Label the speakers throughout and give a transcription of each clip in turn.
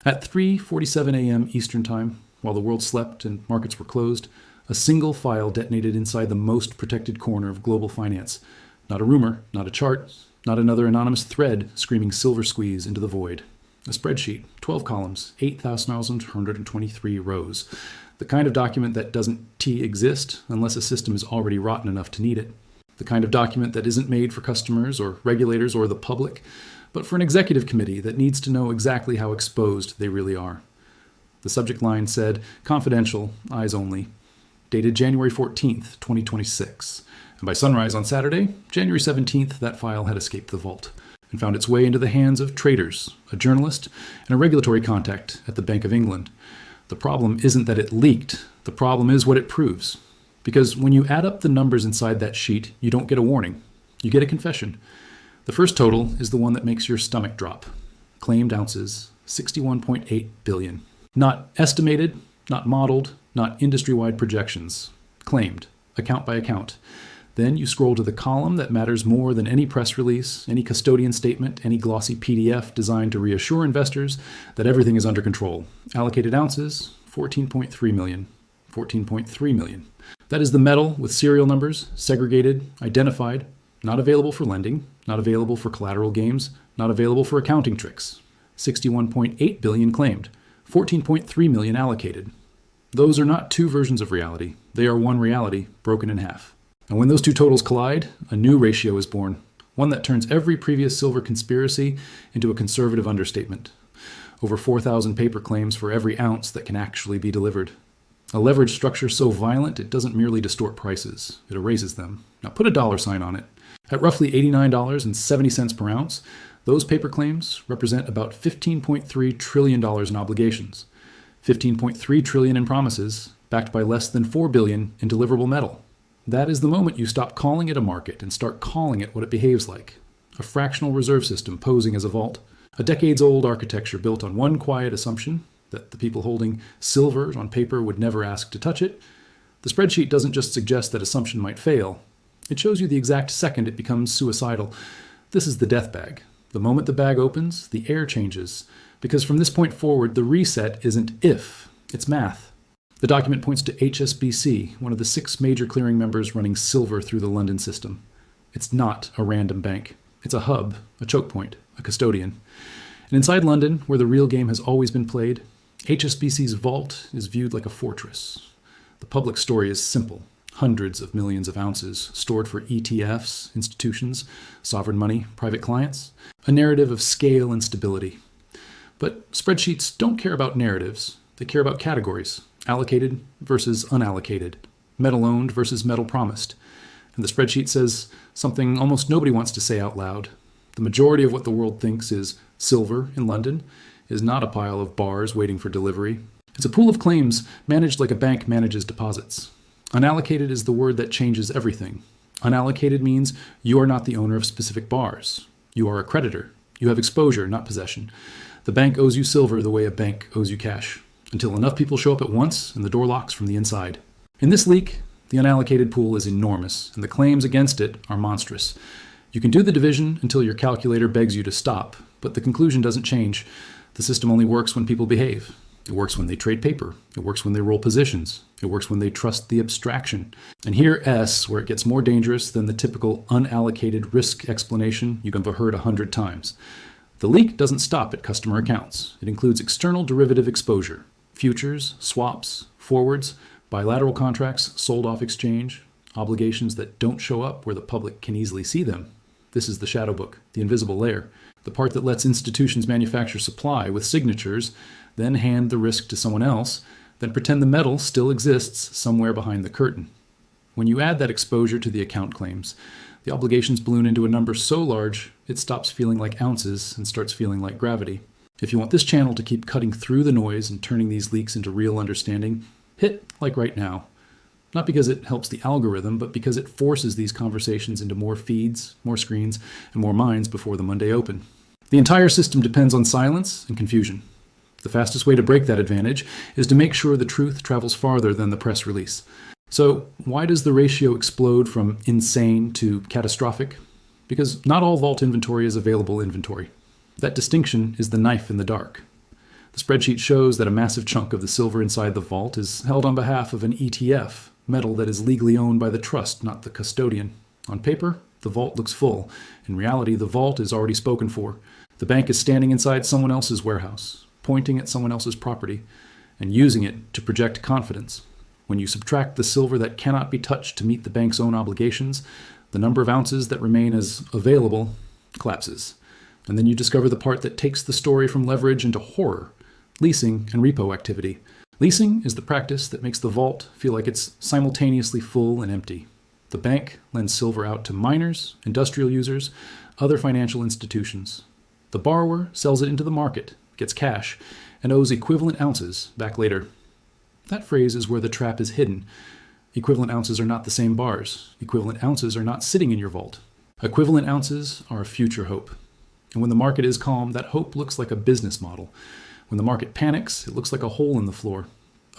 Speaker 1: At 3:47 a.m. Eastern Time, while the world slept and markets were closed, a single file detonated inside the most protected corner of global finance. Not a rumor, not a chart, not another anonymous thread screaming silver squeeze into the void. A spreadsheet, 12 columns, 8,123 rows. The kind of document that doesn't exist unless a system is already rotten enough to need it. The kind of document that isn't made for customers or regulators or the public, but for an executive committee that needs to know exactly how exposed they really are. The subject line said, "Confidential, eyes only," dated January 14th, 2026. And by sunrise on Saturday, January 17th, that file had escaped the vault and found its way into the hands of traders, a journalist, and a regulatory contact at the Bank of England. The problem isn't that it leaked. The problem is what it proves. Because when you add up the numbers inside that sheet, you don't get a warning. You get a confession. The first total is the one that makes your stomach drop. Claimed ounces, 61.8 billion. Not estimated, not modeled, not industry-wide projections. Claimed, account by account. Then you scroll to the column that matters more than any press release, any custodian statement, any glossy PDF designed to reassure investors that everything is under control. Allocated ounces, 14.3 million. 14.3 million. That is the metal with serial numbers, segregated, identified, not available for lending, not available for collateral games, not available for accounting tricks. 61.8 billion claimed, 14.3 million allocated. Those are not two versions of reality. They are one reality, broken in half. And when those two totals collide, a new ratio is born, one that turns every previous silver conspiracy into a conservative understatement. Over 4,000 paper claims for every ounce that can actually be delivered. A leverage structure so violent it doesn't merely distort prices, it erases them. Now put a dollar sign on it. At roughly $89.70 per ounce, those paper claims represent about $15.3 trillion in obligations, $15.3 trillion in promises, backed by less than $4 billion in deliverable metal. That is the moment you stop calling it a market and start calling it what it behaves like. A fractional reserve system posing as a vault. A decades-old architecture built on one quiet assumption, that the people holding silver on paper would never ask to touch it. The spreadsheet doesn't just suggest that assumption might fail. It shows you the exact second it becomes suicidal. This is the death bag. The moment the bag opens, the air changes. Because from this point forward, the reset isn't if, it's math. The document points to HSBC, one of the 6 major clearing members running silver through the London system. It's not a random bank. It's a hub, a choke point, a custodian. And inside London, where the real game has always been played, HSBC's vault is viewed like a fortress. The public story is simple. Hundreds of millions of ounces stored for ETFs, institutions, sovereign money, private clients. A narrative of scale and stability. But spreadsheets don't care about narratives. They care about categories. Allocated versus unallocated, metal owned versus metal promised. And the spreadsheet says something almost nobody wants to say out loud. The majority of what the world thinks is silver in London is not a pile of bars waiting for delivery. It's a pool of claims managed like a bank manages deposits. Unallocated is the word that changes everything. Unallocated means you are not the owner of specific bars. You are a creditor. You have exposure, not possession. The bank owes you silver the way a bank owes you cash, until enough people show up at once and the door locks from the inside. In this leak, the unallocated pool is enormous, and the claims against it are monstrous. You can do the division until your calculator begs you to stop, but the conclusion doesn't change. The system only works when people behave. It works when they trade paper. It works when they roll positions. It works when they trust the abstraction. And here S, where it gets more dangerous than the typical unallocated risk explanation you can have heard 100 times. The leak doesn't stop at customer accounts. It includes external derivative exposure. Futures, swaps, forwards, bilateral contracts sold off exchange, obligations that don't show up where the public can easily see them. This is the shadow book, the invisible layer, the part that lets institutions manufacture supply with signatures, then hand the risk to someone else, then pretend the metal still exists somewhere behind the curtain. When you add that exposure to the account claims, the obligations balloon into a number so large it stops feeling like ounces and starts feeling like gravity. If you want this channel to keep cutting through the noise and turning these leaks into real understanding, hit like right now. Not because it helps the algorithm, but because it forces these conversations into more feeds, more screens, and more minds before the Monday open. The entire system depends on silence and confusion. The fastest way to break that advantage is to make sure the truth travels farther than the press release. So why does the ratio explode from insane to catastrophic? Because not all vault inventory is available inventory. That distinction is the knife in the dark. The spreadsheet shows that a massive chunk of the silver inside the vault is held on behalf of an ETF, metal that is legally owned by the trust, not the custodian. On paper, the vault looks full. In reality, the vault is already spoken for. The bank is standing inside someone else's warehouse, pointing at someone else's property, and using it to project confidence. When you subtract the silver that cannot be touched to meet the bank's own obligations, the number of ounces that remain as available collapses. And then you discover the part that takes the story from leverage into horror: leasing and repo activity. Leasing is the practice that makes the vault feel like it's simultaneously full and empty. The bank lends silver out to miners, industrial users, other financial institutions. The borrower sells it into the market, gets cash, and owes equivalent ounces back later. That phrase is where the trap is hidden. Equivalent ounces are not the same bars. Equivalent ounces are not sitting in your vault. Equivalent ounces are a future hope. And when the market is calm, that hope looks like a business model. When the market panics, it looks like a hole in the floor.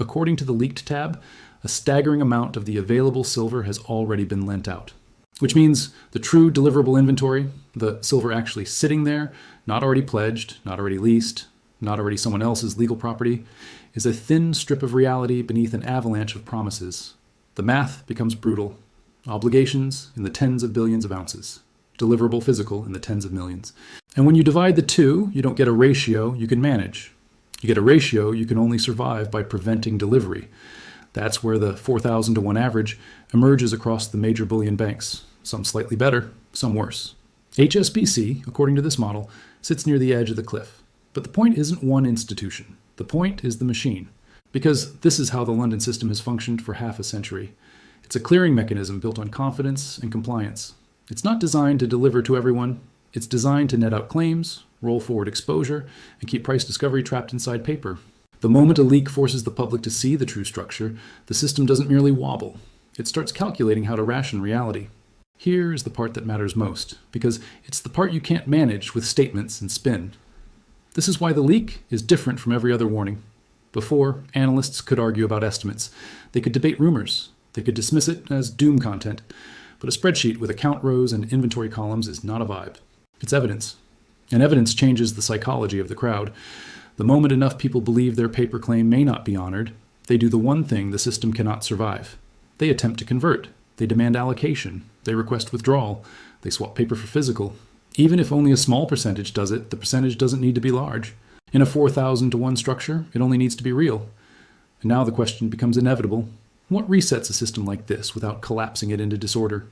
Speaker 1: According to the leaked tab, a staggering amount of the available silver has already been lent out. Which means the true deliverable inventory, the silver actually sitting there, not already pledged, not already leased, not already someone else's legal property, is a thin strip of reality beneath an avalanche of promises. The math becomes brutal. Obligations in the tens of billions of ounces. Deliverable physical in the tens of millions. And when you divide the two, you don't get a ratio you can manage. You get a ratio you can only survive by preventing delivery. That's where the 4,000 to 1 average emerges across the major bullion banks. Some slightly better, some worse. HSBC, according to this model, sits near the edge of the cliff. But the point isn't one institution. The point is the machine. Because this is how the London system has functioned for half a century. It's a clearing mechanism built on confidence and compliance. It's not designed to deliver to everyone. It's designed to net out claims, roll forward exposure, and keep price discovery trapped inside paper. The moment a leak forces the public to see the true structure, the system doesn't merely wobble. It starts calculating how to ration reality. Here is the part that matters most, because it's the part you can't manage with statements and spin. This is why the leak is different from every other warning. Before, analysts could argue about estimates. They could debate rumors. They could dismiss it as doom content. But a spreadsheet with account rows and inventory columns is not a vibe. It's evidence. And evidence changes the psychology of the crowd. The moment enough people believe their paper claim may not be honored, they do the one thing the system cannot survive. They attempt to convert. They demand allocation. They request withdrawal. They swap paper for physical. Even if only a small percentage does it, the percentage doesn't need to be large. In a 4,000 to 1 structure, it only needs to be real. And now the question becomes inevitable. What resets a system like this without collapsing it into disorder?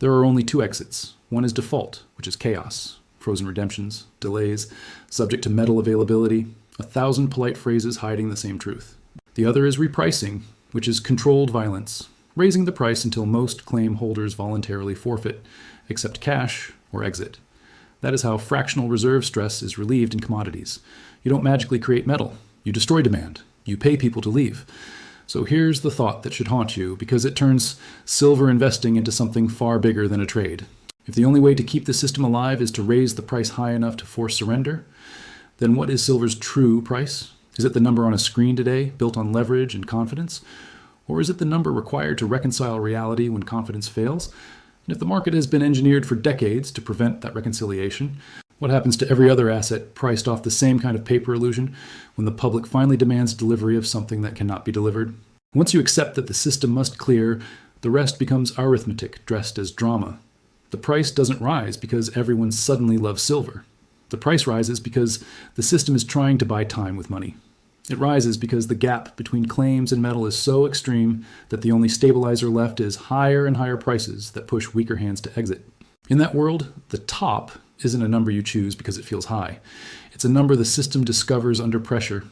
Speaker 1: There are only two exits. One is default, which is chaos. Frozen redemptions, delays, subject to metal availability, 1,000 polite phrases hiding the same truth. The other is repricing, which is controlled violence, raising the price until most claim holders voluntarily forfeit, accept cash, or exit. That is how fractional reserve stress is relieved in commodities. You don't magically create metal. You destroy demand. You pay people to leave. So here's the thought that should haunt you, because it turns silver investing into something far bigger than a trade. If the only way to keep the system alive is to raise the price high enough to force surrender, then what is silver's true price? Is it the number on a screen today, built on leverage and confidence? Or is it the number required to reconcile reality when confidence fails? And if the market has been engineered for decades to prevent that reconciliation, what happens to every other asset priced off the same kind of paper illusion when the public finally demands delivery of something that cannot be delivered? Once you accept that the system must clear, the rest becomes arithmetic dressed as drama. The price doesn't rise because everyone suddenly loves silver. The price rises because the system is trying to buy time with money. It rises because the gap between claims and metal is so extreme that the only stabilizer left is higher and higher prices that push weaker hands to exit. In that world, the top isn't a number you choose because it feels high. It's a number the system discovers under pressure.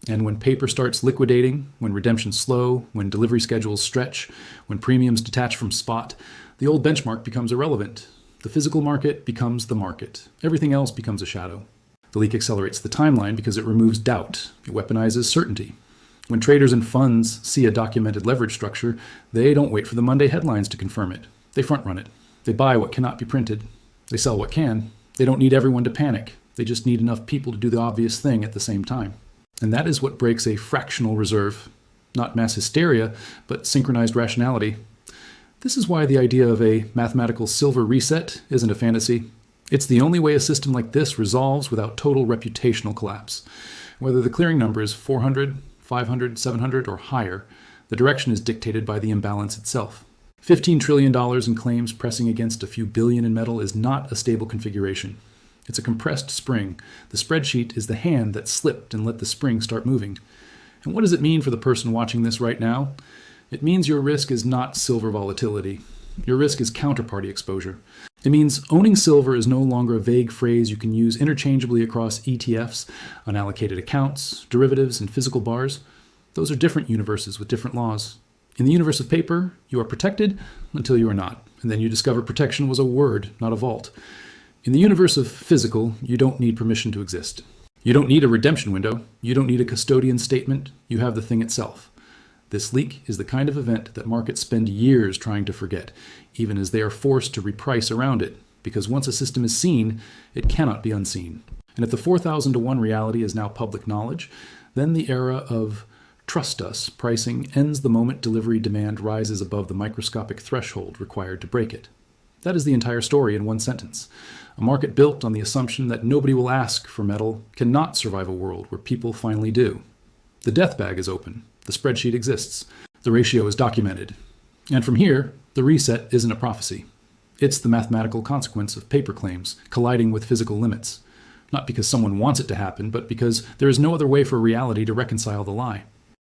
Speaker 1: And when paper starts liquidating, when redemptions slow, when delivery schedules stretch, when premiums detach from spot, the old benchmark becomes irrelevant. The physical market becomes the market. Everything else becomes a shadow. The leak accelerates the timeline because it removes doubt. It weaponizes certainty. When traders and funds see a documented leverage structure, they don't wait for the Monday headlines to confirm it. They front-run it. They buy what cannot be printed. They sell what can. They don't need everyone to panic. They just need enough people to do the obvious thing at the same time. And that is what breaks a fractional reserve. Not mass hysteria, but synchronized rationality. This is why the idea of a mathematical silver reset isn't a fantasy. It's the only way a system like this resolves without total reputational collapse. Whether the clearing number is 400, 500, 700, or higher, the direction is dictated by the imbalance itself. $15 trillion in claims pressing against a few billion in metal is not a stable configuration. It's a compressed spring. The spreadsheet is the hand that slipped and let the spring start moving. And what does it mean for the person watching this right now? It means your risk is not silver volatility. Your risk is counterparty exposure. It means owning silver is no longer a vague phrase you can use interchangeably across ETFs, unallocated accounts, derivatives, and physical bars. Those are different universes with different laws. In the universe of paper, you are protected until you are not, and then you discover protection was a word, not a vault. In the universe of physical, you don't need permission to exist. You don't need a redemption window. You don't need a custodian statement. You have the thing itself. This leak is the kind of event that markets spend years trying to forget, even as they are forced to reprice around it, because once a system is seen, it cannot be unseen. And if the 4,000 to 1 reality is now public knowledge, then the era of trust us pricing ends the moment delivery demand rises above the microscopic threshold required to break it. That is the entire story in one sentence. A market built on the assumption that nobody will ask for metal cannot survive a world where people finally do. The death bag is open. The spreadsheet exists. The ratio is documented. And from here, the reset isn't a prophecy. It's the mathematical consequence of paper claims colliding with physical limits. Not because someone wants it to happen, but because there is no other way for reality to reconcile the lie.